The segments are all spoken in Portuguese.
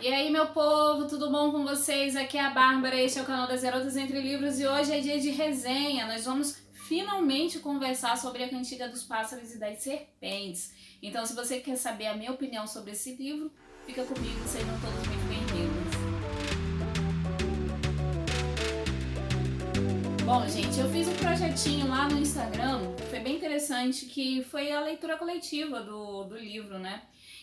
E aí, meu povo, tudo bom com vocês? Aqui é a Bárbara, este é o canal das Garotas Entre Livros e hoje é dia de resenha. Nós vamos finalmente conversar sobre a Cantiga dos Pássaros e das Serpentes. Então, se você quer saber a minha opinião sobre esse livro, fica comigo, sejam todos muito bem-vindos. Bom, gente, eu fiz um projetinho lá no Instagram, que foi bem interessante, que foi a leitura coletiva do livro, né?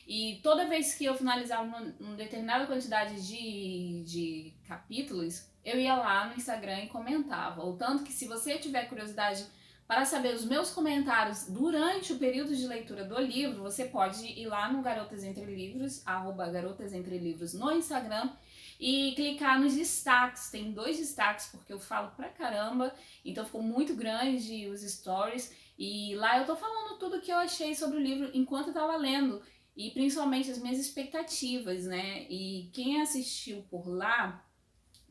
E toda vez que eu finalizava uma determinada quantidade de capítulos, eu ia lá no Instagram e comentava. Ou tanto que se você tiver curiosidade para saber os meus comentários durante o período de leitura do livro, você pode ir lá no Garotas Entre Livros, @Garotas Entre Livros no Instagram, e clicar nos destaques. Tem 2 destaques porque eu falo pra caramba, então ficou muito grande os stories. E lá eu tô falando tudo que eu achei sobre o livro enquanto eu tava lendo e principalmente as minhas expectativas, né? E quem assistiu por lá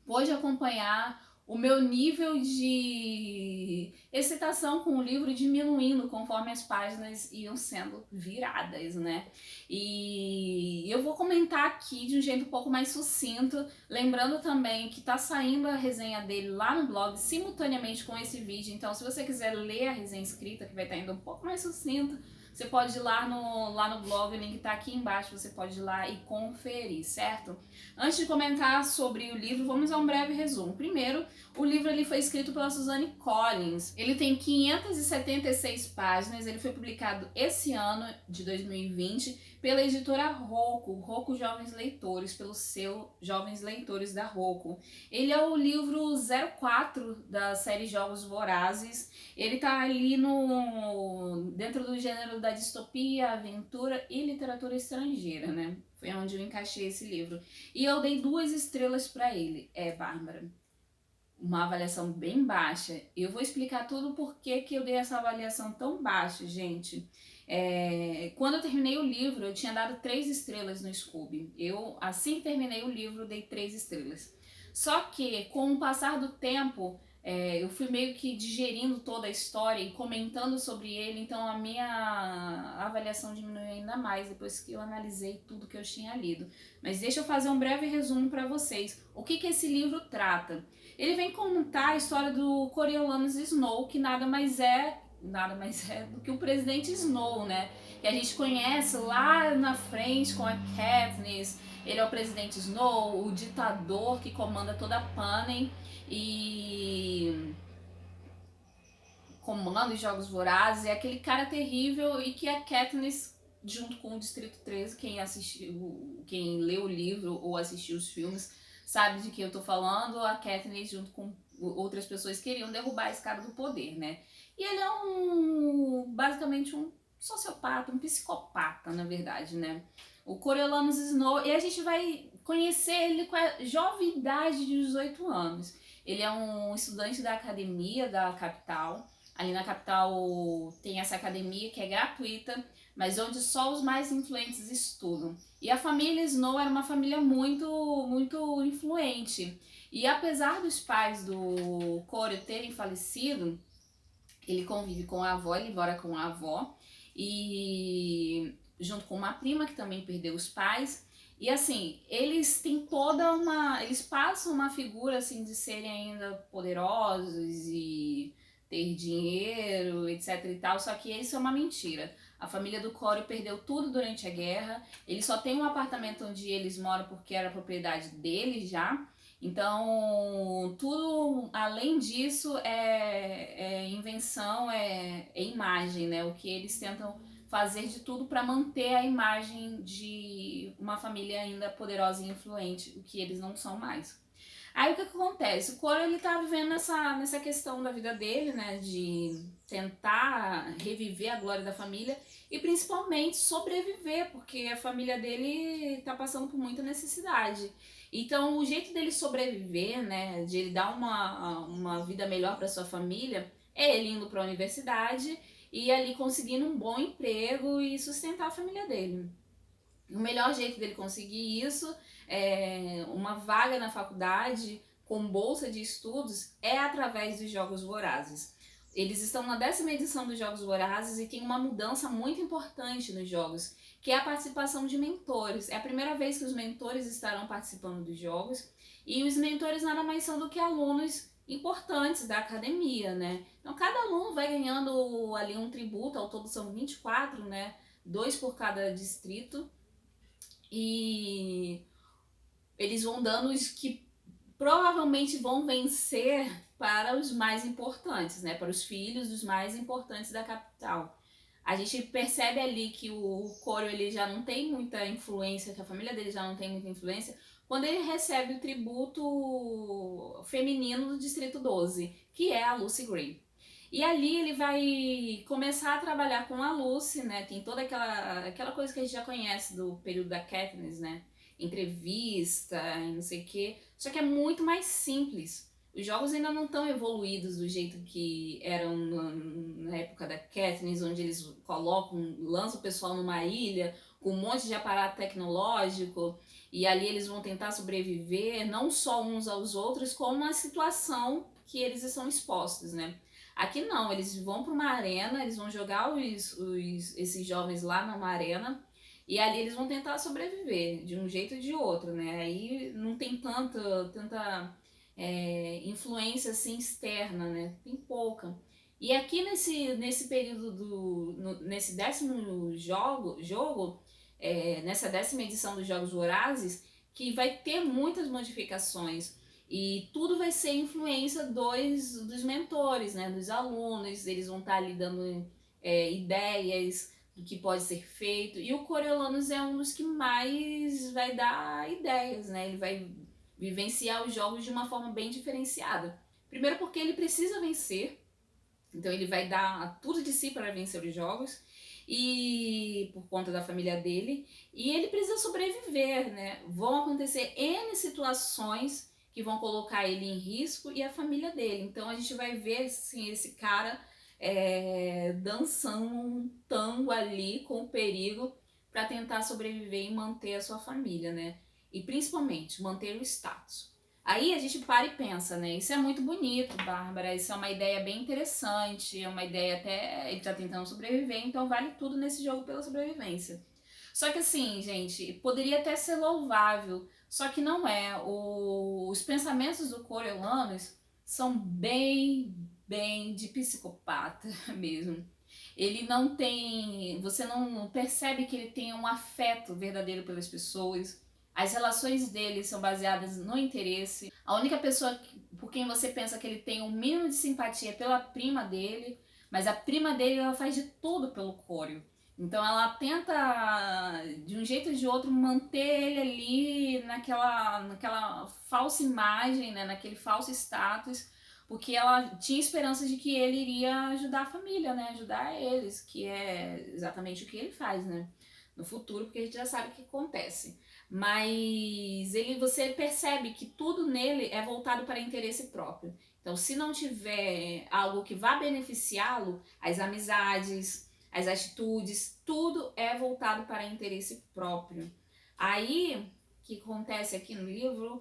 pôde acompanhar o meu nível de excitação com o livro diminuindo conforme as páginas iam sendo viradas, né? E eu vou comentar aqui de um jeito um pouco mais sucinto, lembrando também que tá saindo a resenha dele lá no blog simultaneamente com esse vídeo, então se você quiser ler a resenha escrita, que vai estar indo um pouco mais sucinto, você pode ir lá no blog, o link tá aqui embaixo, você pode ir lá e conferir, certo? Antes de comentar sobre o livro, vamos a um breve resumo. Primeiro, o livro ele foi escrito pela Suzanne Collins. Ele tem 576 páginas, ele foi publicado esse ano de 2020 pela editora Rocco Jovens Leitores, pelo selo Jovens Leitores da Rocco. Ele é o livro 04 da série Jogos Vorazes. Ele tá ali dentro do gênero da distopia, aventura e literatura estrangeira, né? Foi onde eu encaixei esse livro. E eu dei 2 estrelas para ele. Bárbara, uma avaliação bem baixa. Eu vou explicar tudo por que eu dei essa avaliação tão baixa, gente. Quando eu terminei o livro, eu tinha dado 3 estrelas no Scooby. Eu, assim que terminei o livro, dei 3 estrelas. Só que, com o passar do tempo, eu fui meio que digerindo toda a história e comentando sobre ele, então a minha avaliação diminuiu ainda mais depois que eu analisei tudo que eu tinha lido. Mas deixa eu fazer um breve resumo para vocês. O que esse livro trata? Ele vem contar a história do Coriolanus Snow, que nada mais é do que o presidente Snow, né? Que a gente conhece lá na frente com a Katniss. Ele é o presidente Snow, o ditador que comanda toda a Panem e comanda os Jogos Vorazes. É aquele cara terrível e que a Katniss, junto com o Distrito 13, quem leu o livro ou assistiu os filmes, sabe de que eu tô falando. A Katniss, junto com outras pessoas, queriam derrubar a escada do poder, né? E ele é basicamente um sociopata, um psicopata, na verdade, né? O Coriolanus Snow, e a gente vai conhecer ele com a jovem idade de 18 anos. Ele é um estudante da academia da capital. Ali na capital tem essa academia que é gratuita, mas onde só os mais influentes estudam. E a família Snow era uma família muito influente. E apesar dos pais do Corey terem falecido, ele convive com a avó, ele mora com a avó, e junto com uma prima que também perdeu os pais. E assim, eles têm eles passam uma figura assim de serem ainda poderosos e ter dinheiro, etc e tal, só que isso é uma mentira. A família do Corey perdeu tudo durante a guerra, eles só têm um apartamento onde eles moram porque era propriedade deles já. Então, tudo além disso é invenção, é imagem, né? O que eles tentam fazer de tudo para manter a imagem de uma família ainda poderosa e influente, o que eles não são mais. Aí o que acontece? O Coro ele tá vivendo nessa questão da vida dele, né? De tentar reviver a glória da família e principalmente sobreviver, porque a família dele tá passando por muita necessidade. Então, o jeito dele sobreviver, né, de ele dar uma vida melhor para sua família, é ele indo para a universidade e ali conseguindo um bom emprego e sustentar a família dele. O melhor jeito dele conseguir isso, uma vaga na faculdade com bolsa de estudos, é através dos Jogos Vorazes. Eles estão na 10ª edição dos Jogos Vorazes e tem uma mudança muito importante nos jogos, que é a participação de mentores. É a primeira vez que os mentores estarão participando dos jogos, e os mentores nada mais são do que alunos importantes da academia, né? Então cada aluno vai ganhando ali um tributo, ao todo são 24, né? 2 por cada distrito, e eles vão dando os que provavelmente vão vencer para os mais importantes, né? Para os filhos dos mais importantes da capital. A gente percebe ali que o Coro ele já não tem muita influência, que a família dele já não tem muita influência, quando ele recebe o tributo feminino do Distrito 12, que é a Lucy Gray. E ali ele vai começar a trabalhar com a Lucy, né? Tem toda aquela coisa que a gente já conhece do período da Katniss, né? Entrevista e não sei o quê. Só que é muito mais simples. Os jogos ainda não estão evoluídos do jeito que eram na época da Katniss, onde eles lançam o pessoal numa ilha com um monte de aparato tecnológico e ali eles vão tentar sobreviver, não só uns aos outros, como a situação que eles estão expostos, né? Aqui não, eles vão para uma arena, eles vão jogar esses jovens lá numa arena e ali eles vão tentar sobreviver de um jeito ou de outro, né? Aí não tem tanta influência assim externa, né? Tem pouca. E aqui nesse período nesse 10º jogo, nessa 10ª edição dos Jogos Vorazes, que vai ter muitas modificações. E tudo vai ser influência dos mentores, né? Dos alunos, eles vão estar ali dando ideias do que pode ser feito. E o Coriolanus é um dos que mais vai dar ideias, né? Ele vai vivenciar os jogos de uma forma bem diferenciada. Primeiro porque ele precisa vencer, então ele vai dar tudo de si para vencer os jogos, e por conta da família dele, e ele precisa sobreviver, né? Vão acontecer N situações que vão colocar ele em risco e a família dele. Então a gente vai ver assim, esse cara dançando um tango ali com o perigo para tentar sobreviver e manter a sua família, né? E principalmente manter o status. Aí a gente para e pensa, né? Isso é muito bonito, Bárbara. Isso é uma ideia bem interessante. É uma ideia até. Ele tá tentando sobreviver, então vale tudo nesse jogo pela sobrevivência. Só que assim, gente, poderia até ser louvável, só que não é. Os pensamentos do Coriolanus são bem de psicopata mesmo. Ele não tem. Você não percebe que ele tem um afeto verdadeiro pelas pessoas. As relações dele são baseadas no interesse. A única pessoa por quem você pensa que ele tem um mínimo de simpatia é pela prima dele, mas a prima dele ela faz de tudo pelo Corio. Então ela tenta, de um jeito ou de outro, manter ele ali naquela falsa imagem, né, naquele falso status, porque ela tinha esperança de que ele iria ajudar a família, né, ajudar eles, que é exatamente o que ele faz, né, no futuro, porque a gente já sabe o que acontece. Mas você percebe que tudo nele é voltado para interesse próprio. Então, se não tiver algo que vá beneficiá-lo, as amizades, as atitudes, tudo é voltado para interesse próprio. Aí, o que acontece aqui no livro,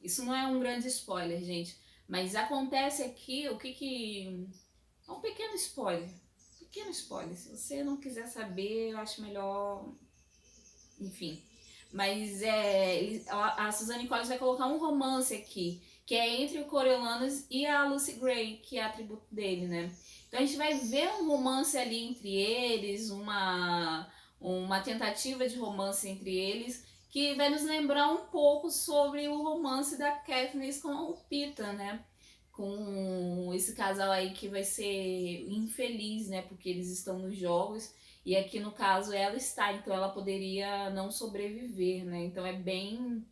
isso não é um grande spoiler, gente, mas acontece aqui é um pequeno spoiler. Pequeno spoiler. Se você não quiser saber, eu acho melhor. Enfim. Mas a Suzanne Collins vai colocar um romance aqui, que é entre o Coriolanus e a Lucy Gray, que é a atributo dele, né? Então a gente vai ver um romance ali entre eles, uma tentativa de romance entre eles, que vai nos lembrar um pouco sobre o romance da Katniss com o Peeta, né? Com esse casal aí que vai ser infeliz, né? Porque eles estão nos jogos e aqui no caso ela está, então ela poderia não sobreviver, né? Então é bem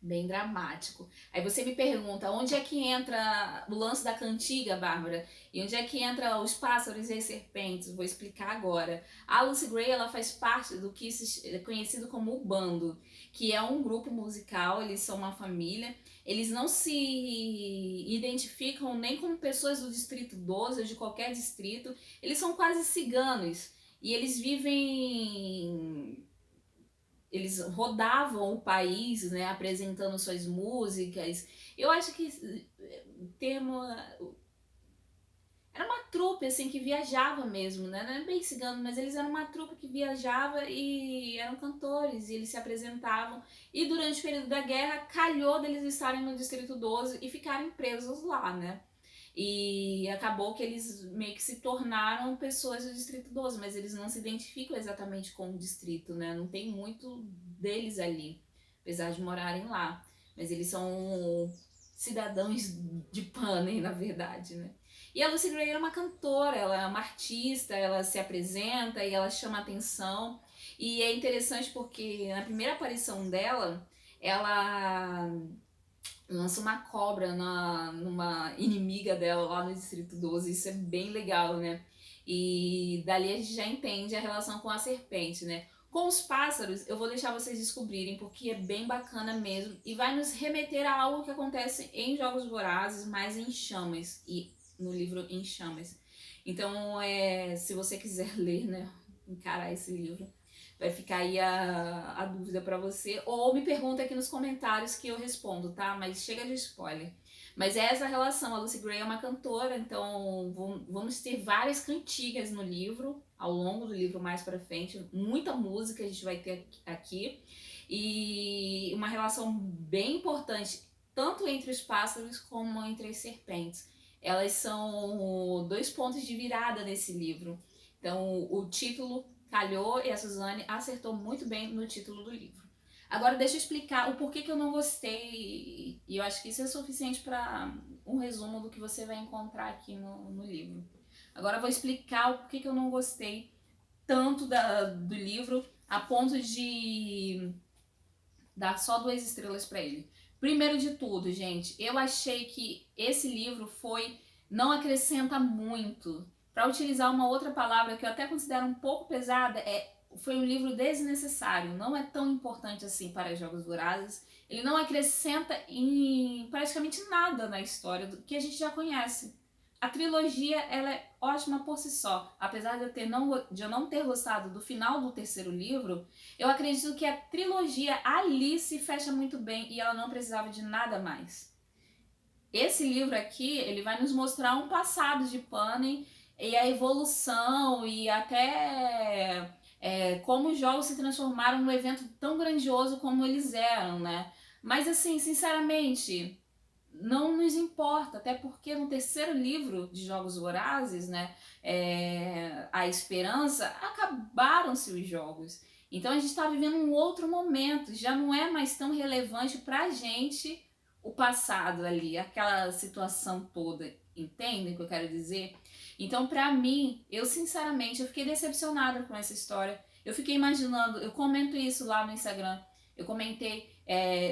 dramático. Aí você me pergunta, onde é que entra o lance da cantiga, Bárbara? E onde é que entra os pássaros e as serpentes? Vou explicar agora. A Lucy Gray, ela faz parte do que é conhecido como o bando, que é um grupo musical, eles são uma família. Eles não se identificam nem como pessoas do Distrito 12 ou de qualquer distrito. Eles são quase ciganos. E eles rodavam o país, né, apresentando suas músicas. Eu acho que o termo era uma trupe, assim, que viajava mesmo, né? Não é bem cigano, mas eles eram uma trupe que viajava e eram cantores, e eles se apresentavam. E durante o período da guerra, calhou deles estarem no Distrito 12 e ficarem presos lá, né? E acabou que eles meio que se tornaram pessoas do Distrito 12, mas eles não se identificam exatamente com o distrito, né? Não tem muito deles ali, apesar de morarem lá. Mas eles são cidadãos de Panem, na verdade, né? E a Lucy Gray é uma cantora, ela é uma artista, ela se apresenta e ela chama atenção. E é interessante porque na primeira aparição dela, ela lança uma cobra numa inimiga dela lá no Distrito 12. Isso é bem legal, né? E dali a gente já entende a relação com a serpente, né? Com os pássaros, eu vou deixar vocês descobrirem, porque é bem bacana mesmo e vai nos remeter a algo que acontece em Jogos Vorazes, mas em Chamas, e no livro Em Chamas. Então, se você quiser ler, né, encarar esse livro, vai ficar aí a dúvida pra você. Ou me pergunta aqui nos comentários que eu respondo, tá? Mas chega de spoiler. Mas é essa relação. A Lucy Gray é uma cantora, então vamos ter várias cantigas no livro, ao longo do livro mais pra frente. Muita música a gente vai ter aqui. E uma relação bem importante, tanto entre os pássaros como entre as serpentes. Elas são dois pontos de virada nesse livro. Então, o título calhou e a Suzane acertou muito bem no título do livro. Agora deixa eu explicar o porquê que eu não gostei, e eu acho que isso é suficiente para um resumo do que você vai encontrar aqui no livro. Agora eu vou explicar o porquê que eu não gostei tanto do livro a ponto de dar só 2 estrelas para ele. Primeiro de tudo, gente, eu achei que esse livro não acrescenta muito. Para utilizar uma outra palavra que eu até considero um pouco pesada, foi um livro desnecessário. Não é tão importante assim para Jogos Vorazes. Ele não acrescenta em praticamente nada na história do que a gente já conhece. A trilogia ela é ótima por si só. Apesar de eu não ter gostado do final do terceiro livro, eu acredito que a trilogia ali se fecha muito bem e ela não precisava de nada mais. Esse livro aqui, ele vai nos mostrar um passado de Panem e a evolução e até como os jogos se transformaram num evento tão grandioso como eles eram, né? Mas assim, sinceramente, não nos importa, até porque no terceiro livro de Jogos Vorazes, né, A Esperança, acabaram-se os jogos. Então a gente está vivendo um outro momento, já não é mais tão relevante pra gente o passado ali, aquela situação toda, entendem o que eu quero dizer? Então, pra mim, eu sinceramente, eu fiquei decepcionada com essa história. Eu fiquei imaginando, eu comento isso lá no Instagram, eu comentei,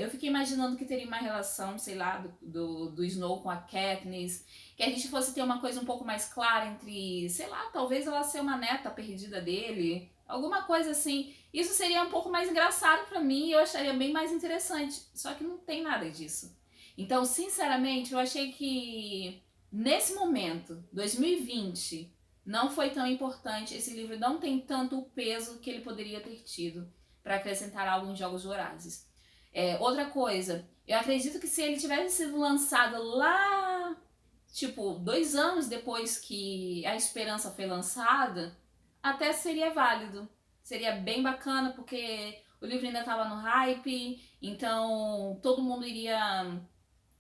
eu fiquei imaginando que teria uma relação, sei lá, do Snow com a Katniss, que a gente fosse ter uma coisa um pouco mais clara entre, sei lá, talvez ela ser uma neta perdida dele, alguma coisa assim. Isso seria um pouco mais engraçado pra mim e eu acharia bem mais interessante, só que não tem nada disso. Então, sinceramente, eu achei que nesse momento, 2020, não foi tão importante, esse livro não tem tanto o peso que ele poderia ter tido para acrescentar algo em Jogos Vorazes. Outra coisa, eu acredito que se ele tivesse sido lançado lá, tipo, 2 anos depois que A Esperança foi lançada, até seria válido. Seria bem bacana, porque o livro ainda estava no hype, então todo mundo iria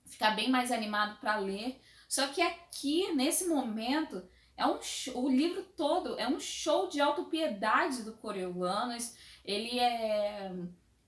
ficar bem mais animado para ler. Só que aqui, nesse momento, o livro todo é um show de autopiedade do Coriolanus. Ele é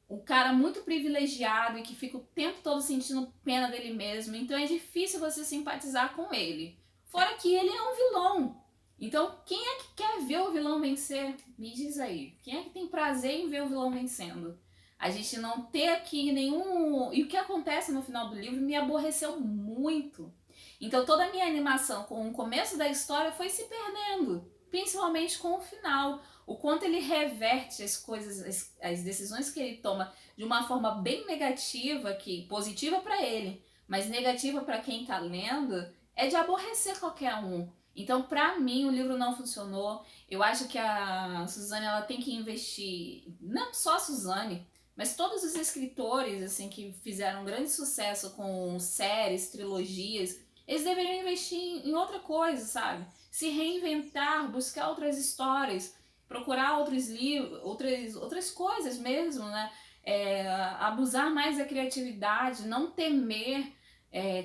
um cara muito privilegiado e que fica o tempo todo sentindo pena dele mesmo. Então é difícil você simpatizar com ele. Fora que ele é um vilão. Então, quem é que quer ver o vilão vencer? Me diz aí. Quem é que tem prazer em ver o vilão vencendo? A gente não ter aqui nenhum. E o que acontece no final do livro me aborreceu muito. Então toda a minha animação com o começo da história foi se perdendo, principalmente com o final. O quanto ele reverte as coisas, as decisões que ele toma de uma forma bem negativa, que positiva para ele, mas negativa para quem tá lendo, é de aborrecer qualquer um. Então, para mim, o livro não funcionou. Eu acho que a Suzane ela tem que investir, não só a Suzane, mas todos os escritores assim que fizeram grande sucesso com séries, trilogias, eles deveriam investir em outra coisa, sabe? Se reinventar, buscar outras histórias, procurar outros livros, outras coisas mesmo, né? Abusar mais da criatividade, não temer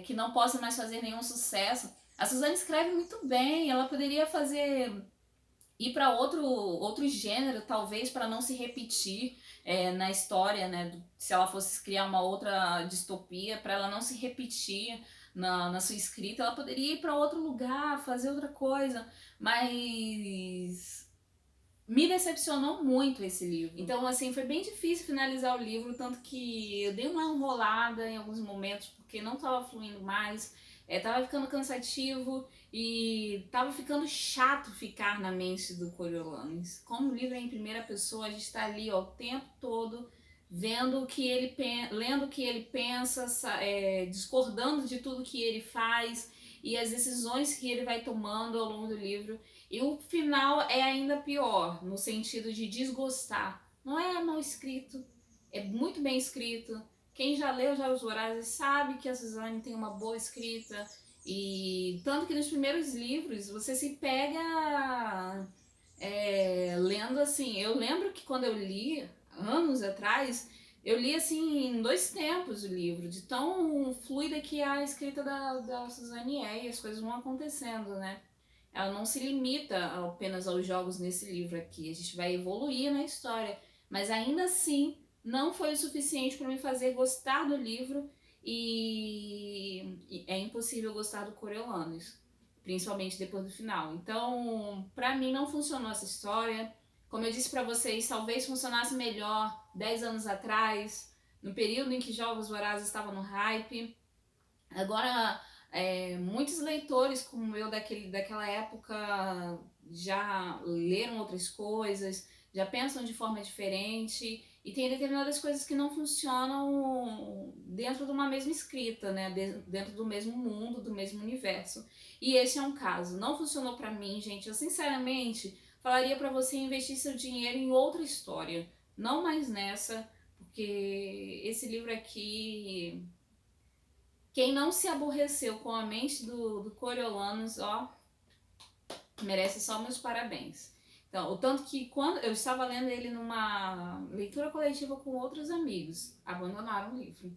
que não possa mais fazer nenhum sucesso. A Suzane escreve muito bem, ela poderia ir para outro gênero, talvez, para não se repetir na história, né? Se ela fosse criar uma outra distopia, para ela não se repetir na sua escrita, ela poderia ir para outro lugar, fazer outra coisa, mas me decepcionou muito esse livro. Então, assim, foi bem difícil finalizar o livro, tanto que eu dei uma enrolada em alguns momentos, porque não estava fluindo mais, tava ficando cansativo e tava ficando chato ficar na mente do Coriolanus. Como o livro é em primeira pessoa, a gente tá ali ó, o tempo todo vendo o que ele lendo o que ele pensa, discordando de tudo que ele faz e as decisões que ele vai tomando ao longo do livro. E o final é ainda pior, no sentido de desgostar. Não é mal escrito, é muito bem escrito. Quem já leu Jogos Vorazes sabe que a Suzane tem uma boa escrita. E tanto que nos primeiros livros você se pega lendo assim. Eu lembro que quando eu li, anos atrás, eu li assim em 2 tempos o livro, de tão fluida que é a escrita da Suzane e as coisas vão acontecendo, né? Ela não se limita apenas aos jogos nesse livro aqui, a gente vai evoluir na história, mas ainda assim não foi o suficiente para me fazer gostar do livro e é impossível gostar do Coriolanus, principalmente depois do final. Então, para mim não funcionou essa história. Como eu disse para vocês, talvez funcionasse melhor 10 anos atrás, no período em que Jogos Vorazes estavam no hype. Agora, muitos leitores como eu daquela época já leram outras coisas, já pensam de forma diferente e tem determinadas coisas que não funcionam dentro de uma mesma escrita, né? Dentro do mesmo mundo, do mesmo universo. E esse é um caso. Não funcionou pra mim, gente. Eu sinceramente falaria pra você investir seu dinheiro em outra história, não mais nessa, porque esse livro aqui, quem não se aborreceu com a mente do Coriolanus, ó, merece só meus parabéns. Então, o tanto que quando eu estava lendo ele numa leitura coletiva com outros amigos, abandonaram o livro.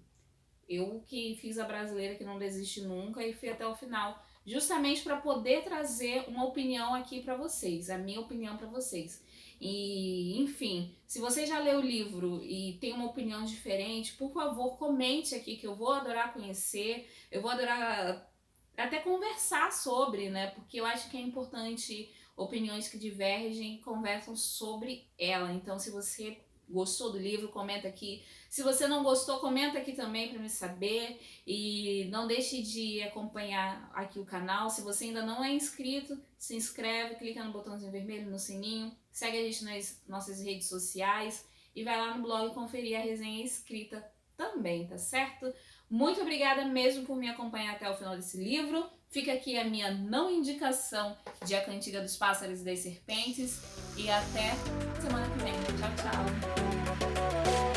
Eu que fiz a brasileira que não desiste nunca e fui até o final, justamente para poder trazer uma opinião aqui para vocês, a minha opinião para vocês. E, enfim, se você já leu o livro e tem uma opinião diferente, por favor, comente aqui que eu vou adorar conhecer, eu vou adorar até conversar sobre, né? Porque eu acho que é importante opiniões que divergem conversam sobre ela. Então, se você gostou do livro, comenta aqui. Se você não gostou, comenta aqui também para me saber. E não deixe de acompanhar aqui o canal. Se você ainda não é inscrito, se inscreve, clica no botãozinho vermelho, no sininho. Segue a gente nas nossas redes sociais. E vai lá no blog conferir a resenha escrita também, tá certo? Muito obrigada mesmo por me acompanhar até o final desse livro. Fica aqui a minha não indicação de A Cantiga dos Pássaros e das Serpentes. E até semana que vem. Tchau, tchau!